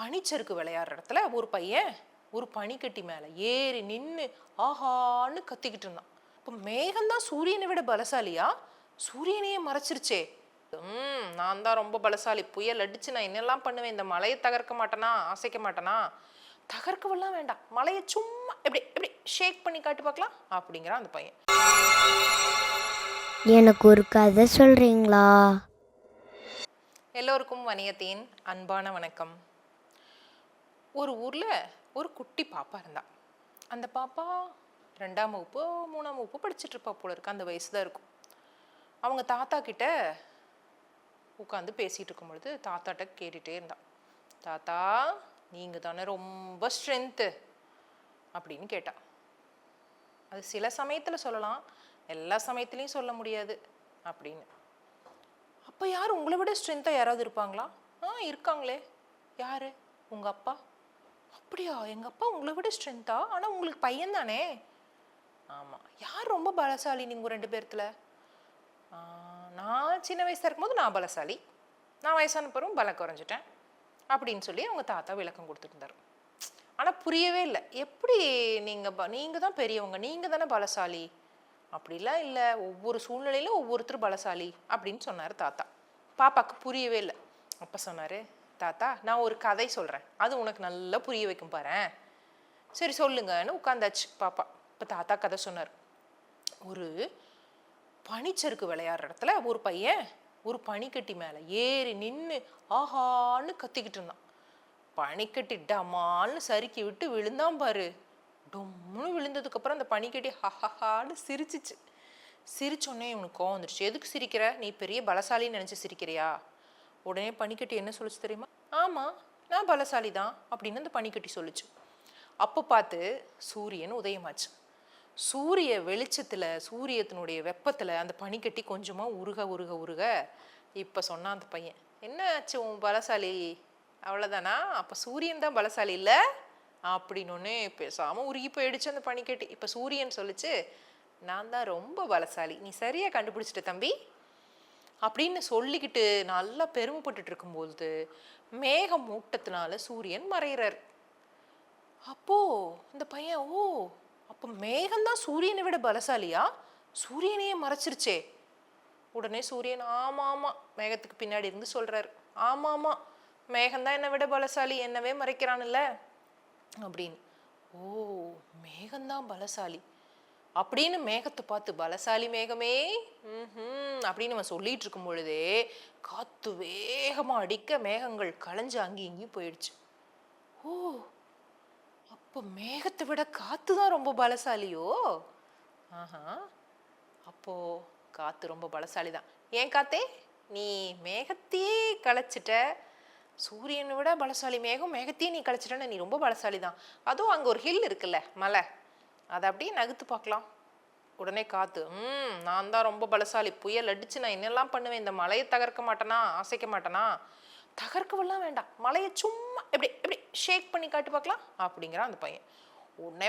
பனிச்சறுக்கு விளையாடுற இடத்துல ஒரு பையன் ஒரு பனிக்கட்டி மேலே ஏறி நின்று ஆஹான்னு கத்திக்கிட்டு இருந்தான். இப்போ மேகம்தான் சூரியனை விட பலசாலியா? சூரியனையே மறைச்சிருச்சே. நான் தான் ரொம்ப பலசாலி, புயல் அடிச்சு நான் என்னெல்லாம் பண்ணுவேன், இந்த மலையை தகர்க்க மாட்டேனா, அசைக்க மாட்டேனா? தகர்க்கவெல்லாம் வேண்டாம், மலையை சும்மா எப்படி எப்படி ஷேக் பண்ணி காட்டு பார்க்கலாம் அப்படிங்கிறான் அந்த பையன். எனக்கு ஒரு கதை சொல்றீங்களா? எல்லோருக்கும் வணியத்தின் அன்பான வணக்கம். ஒரு ஊரில் ஒரு குட்டி பாப்பா இருந்தா. அந்த பாப்பா 2ஆம் வகுப்பு 3ஆம் வகுப்பு படிச்சுட்டு இருப்பா போல இருக்கு, அந்த வயசு தான் இருக்கும். அவங்க தாத்தா கிட்ட உட்காந்து பேசிகிட்டு இருக்கும் பொழுது தாத்தாட்ட கேட்டுகிட்டே இருந்தான். தாத்தா, நீங்கள் தானே ரொம்ப ஸ்ட்ரென்த்து அப்படின்னு கேட்டா. அது சில சமயத்தில் சொல்லலாம், எல்லா சமயத்துலேயும் சொல்ல முடியாது அப்படின்னு. அப்போ யார் உங்களை விட ஸ்ட்ரென்த்தாக யாராவது இருப்பாங்களா? இருக்காங்களே. யார்? உங்கள் அப்பா. அப்படியா? எங்கள் அப்பா உங்களை விட ஸ்ட்ரென்த்தா? ஆனால் உங்களுக்கு பையன் தானே? ஆமாம். யார் ரொம்ப பலசாலி நீங்கள் 2 பேர்த்துல? நான் சின்ன வயசாக இருக்கும்போது நான் பலசாலி, நான் வயசான பிறகும் பலம் குறைஞ்சிட்டேன் அப்படின்னு சொல்லி அவங்க தாத்தா விளக்கம் கொடுத்துருந்தாரு. ஆனால் புரியவே இல்லை. எப்படி நீங்கள் தான் பெரியவங்க, நீங்கள் தானே பலசாலி? அப்படிலாம் இல்லை, ஒவ்வொரு சூழ்நிலையிலும் ஒவ்வொருத்தரும் பலசாலி அப்படின்னு சொன்னார் தாத்தா. பாப்பாவுக்கு புரியவே இல்லை. அப்போ சொன்னார், தாத்தா நான் ஒரு கதை சொல்கிறேன், அது உனக்கு நல்லா புரிய வைக்கும் பாரேன். சரி சொல்லுங்கன்னு உட்காந்தாச்சு பாப்பா. இப்போ தாத்தா கதை சொன்னார். ஒரு பனிச்சறுக்கு விளையாடுற இடத்துல ஒரு பையன் ஒரு பனிக்கட்டி மேலே ஏறி நின்று ஆஹான்னு கத்திக்கிட்டு இருந்தான். பனிக்கட்டி டமால்னு சறுக்கி விட்டு விழுந்தான் பாரு. டொம்முன்னு விழுந்ததுக்கப்புறம் அந்த பனிக்கட்டி ஹஹான்னு சிரிச்சிச்சு. சிரிச்சோடனே இவனுக்கு கோவம் வந்துடுச்சு. எதுக்கு சிரிக்கிற? நீ பெரிய பலசாலின்னு நினச்சி சிரிக்கிறியா? உடனே பனிக்கட்டி என்ன சொல்லிச்சு தெரியுமா? ஆமாம், நான் பலசாலி தான் அப்படின்னு அந்த பனிக்கட்டி சொல்லிச்சு. அப்போ பார்த்து சூரியன் உதயமாச்சு. சூரிய வெளிச்சத்தில், சூரியத்தினுடைய வெப்பத்தில் அந்த பனிக்கட்டி கொஞ்சமாக உருக உருக உருக. இப்போ சொன்னான் அந்த பையன், என்ன ஆச்சு உன் பலசாலி? அவ்வளோதானா? அப்போ சூரியன் தான் பலசாலி இல்லை அப்படின்னு பேசாமல் உருகி போயிடுச்சு அந்த பனிக்கட்டி. இப்போ சூரியன் சொல்லிச்சு, நான் தான் ரொம்ப பலசாலி, நீ சரியாக கண்டுபிடிச்சிட்ட தம்பி அப்படின்னு சொல்லிக்கிட்டு நல்லா பெருமைப்பட்டு இருக்கும்போது மேகம் மூட்டத்தினால சூரியன் மறைகிறார். அப்போ இந்த பையன், ஓ அப்போ மேகம்தான் சூரியனை விட பலசாலியா? சூரியனையே மறைச்சிருச்சே. உடனே சூரியன், ஆமாம் ஆமாம், மேகத்துக்கு பின்னாடி இருந்து சொல்கிறார், ஆமாம் ஆமாம், மேகம்தான் என்னை விட பலசாலி, என்னவே மறைக்கிறான்ல அப்படின்னு. ஓ மேகம்தான் பலசாலி அப்படின்னு மேகத்தை பார்த்து, பலசாலி மேகமே அப்படின்னு அவன் சொல்லிட்டு இருக்கும் பொழுதே காற்று வேகமாக அடிக்க மேகங்கள் களைஞ்சு அங்கேயும் இங்கேயும் போயிடுச்சு. ஓ அப்போ மேகத்தை விட காற்று தான் ரொம்ப பலசாலியோ? அப்போ காற்று ரொம்ப பலசாலி தான். ஏன் காத்தே, நீ மேகத்தையே களைச்சிட்ட. சூரியனை விட பலசாலி மேகம், மேகத்தையே நீ களைச்சிட்டன்னு நீ ரொம்ப பலசாலி தான். அதுவும் அங்கே ஒரு ஹில் இருக்குல்ல, மலை, அதை அப்படியே நகுத்து பார்க்கலாம். உடனே காத்து, நான் தான் ரொம்ப பலசாலி, புயல் அடிச்சு நான் என்னெல்லாம் பண்ணுவேன், இந்த மலையை தகர்க்க மாட்டேனா, அசைக்க மாட்டேனா? தகர்க்கவெல்லாம் வேண்டாம், மலையை சும்மா எப்படி எப்படி ஷேக் பண்ணி காட்டு பார்க்கலாம் அப்படிங்கிறான் அந்த பையன். உடனே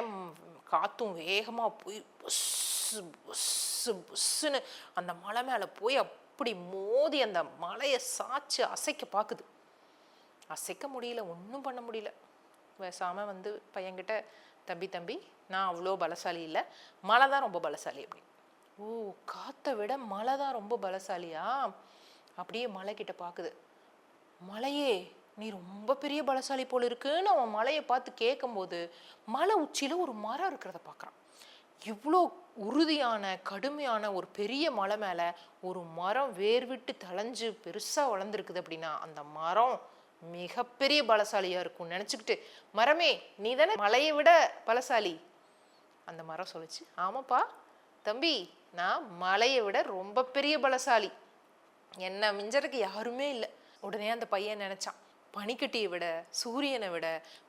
காத்தும் வேகமாக போய் புஸ்ஸு புஸ்ஸு புஸ்ஸுன்னு அந்த மலை மேலே போய் அப்படி மோதி அந்த மலையை சாய்ச்சி அசைக்க பார்க்குது. அசைக்க முடியல, ஒன்றும் பண்ண முடியல. பேசாமல் வந்து பையன்கிட்ட, தம்பி நான் அவ்வளோ பலசாலி இல்லை, மழை தான் ரொம்ப பலசாலி அப்படி. ஓ காற்றை விட மழை தான் ரொம்ப பலசாலியா? அப்படியே மலை கிட்ட பார்க்குது. மலையே, நீ ரொம்ப பெரிய பலசாலி போல இருக்குன்னு அவன் மலையை பார்த்து கேட்கும்போது மலை உச்சியில் ஒரு மரம் இருக்கிறத பார்க்குறான். இவ்வளோ உறுதியான கடுமையான ஒரு பெரிய மலை மேலே ஒரு மரம் வேர்விட்டு தளைஞ்சு பெருசாக வளர்ந்துருக்குது அப்படின்னா அந்த மரம் மிகப்பெரிய பலசாலியாக இருக்கும்னு நினச்சிக்கிட்டு, மரமே நீ தானே மலையை விட பலசாலி? அந்த மரம் சொல்லிச்சு, ஆமாப்பா தம்பி, நான் மலையை விட ரொம்ப பெரிய பலசாலி, என்ன மிஞ்சறதுக்கு யாருமே இல்லை. உடனே அந்த பையன் நினச்சான், பனிக்கட்டியை விட, சூரியனை விட,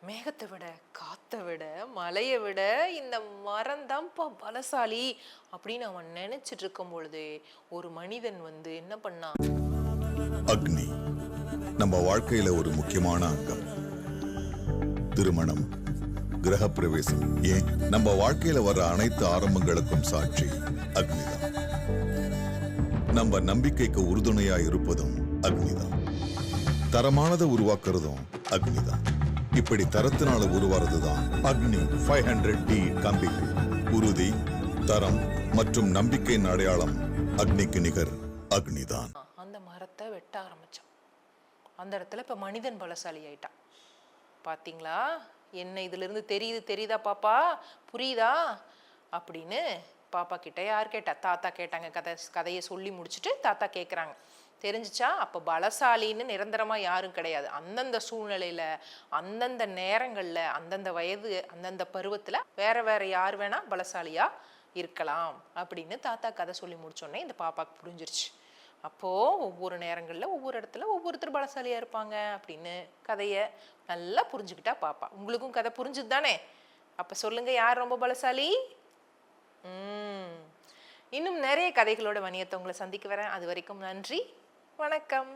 மேகத்தை விட, காற்றை விட, மலையை விட இந்த மரம் தான்ப்பா பலசாலி அப்படின்னு அவன் நினைச்சிட்டு இருக்கும் பொழுது ஒரு மனிதன் வந்து என்ன பண்ணான்? அக்னி நம்ம வாழ்க்கையில ஒரு முக்கியமான அங்கம். திருமணம், கிரகப்பிரவேசம், ஏன் நம்ம வாழ்க்கையில வர அனைத்து ஆரம்பங்களுக்கும் சாட்சி அக்னிதான். நம்ம நம்பிக்கைக்கு உறுதுணையா இருப்பதும் அக்னிதான். தரமானதை உருவாக்குறதும் அக்னிதான். இப்படி தரத்தினால உருவாறதுதான் அக்னி 500D கம்பிகள். உறுதி, தரம் மற்றும் நம்பிக்கையின் அடையாளம். அக்னிக்கு நிகர் அக்னிதான். அந்த மரத்தை வெட்ட ஆரம்பிச்சான். அந்த இடத்துல இப்ப மனிதன் பலசாலி ஆயிட்டான். பாத்தீங்களா, என்ன இதுல இருந்து தெரியுதா பாப்பா, புரியுதா அப்படின்னு பாப்பா கிட்ட யார் கேட்டா? தாத்தா கேட்டாங்க. கதையை சொல்லி முடிச்சுட்டு தாத்தா கேட்குறாங்க, தெரிஞ்சிச்சா? அப்போ பலசாலின்னு நிரந்தரமாக யாரும் கிடையாது. அந்தந்த சூழ்நிலையில், அந்தந்த நேரங்களில், அந்தந்த வயது, அந்தந்த பருவத்தில் வேற யார் வேணா பலசாலியாக இருக்கலாம் அப்படின்னு தாத்தா கதை சொல்லி முடிச்சோடனே இந்த பாப்பாவுக்கு புரிஞ்சிருச்சு. அப்போது ஒவ்வொரு நேரங்களில் ஒவ்வொரு இடத்துல ஒவ்வொருத்தர் பலசாலியாக இருப்பாங்க அப்படின்னு கதையை நல்லா புரிஞ்சுக்கிட்டா பாப்பா. உங்களுக்கும் கதை புரிஞ்சுது தானே? அப்போ சொல்லுங்கள், யார் ரொம்ப பலசாலி? இன்னும் நிறைய கதைகளோட வணியத்தை உங்களை சந்திக்க வரேன். அது வரைக்கும் நன்றி, வணக்கம்.